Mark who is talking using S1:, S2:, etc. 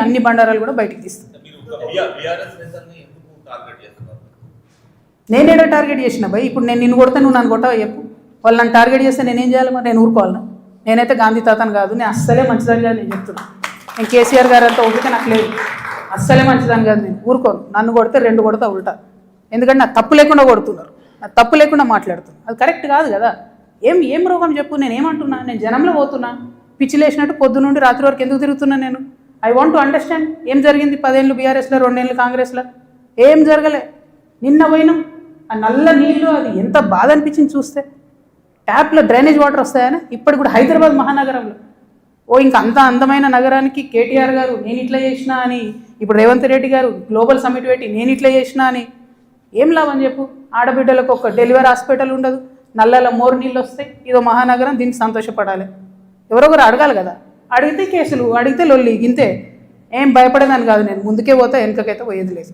S1: అన్ని బండారాలు కూడా బయటికి తీస్తాను. నేనేడో టార్గెట్ చేసిన భయ్. ఇప్పుడు నేను నిన్ను కొడితే నువ్వు నన్ను కొట్టవా చెప్పు. వాళ్ళు నన్ను టార్గెట్ చేస్తే నేనేం చేయాలి మరి? నేను ఊరుకోవాలన్నా? నేనైతే గాంధీ తాతను కాదు. నేను అస్సలే మంచిదని కాదు నేను చెప్తున్నా. నేను కేసీఆర్ గారు అంతా ఓపిక నాకు లేదు. అస్సలే మంచిదని కాదు. నేను ఊరుకోను. నన్ను కొడితే 2 కొడతా ఉల్టా. ఎందుకంటే నాకు తప్పు లేకుండా కొడుతున్నారు, నాకు తప్పు లేకుండా మాట్లాడుతున్నారు. అది కరెక్ట్ కాదు కదా. ఏం రోగం చెప్పు? నేను ఏమంటున్నా? నేను జనంలో పోతున్నా, పిచ్చి లేచినట్టు పొద్దు నుండి రాత్రి వరకు ఎందుకు తిరుగుతున్నా నేను? ఐ వాంట్ టు అండర్స్టాండ్ ఏం జరిగింది. 10 ఏళ్ళు బీఆర్ఎస్లో, 2 ఏళ్ళు కాంగ్రెస్లో ఏం జరగలే. నిన్న పోయినాం, ఆ నల్ల నీళ్ళు అది ఎంత బాధ అనిపించింది చూస్తే. ట్యాప్లో డ్రైనేజ్ వాటర్ వస్తాయని ఇప్పటికి కూడా హైదరాబాద్ మహానగరంలో. ఇంకా అంత అందమైన నగరానికి కేటీఆర్ గారు నేను ఇట్లా చేసినా అని, ఇప్పుడు రేవంత్ రెడ్డి గారు గ్లోబల్ సమిట్ పెట్టి నేను ఇట్లా చేసినా అని ఏం లాభం చెప్పు? ఆడబిడ్డలకు ఒక డెలివరీ హాస్పిటల్ ఉండదు, నల్లలో మోరు నీళ్ళు వస్తాయి. ఇదో మహానగరం, దీనికి సంతోషపడాలి. ఎవరొకరు అడగాలి కదా. అడిగితే కేసులు, అడిగితే లొల్లి, ఇంతే. ఏం భయపడేదాన్ని కాదు నేను. ముందుకే పోతా, వెనుకకైతే పోయేది లేదు.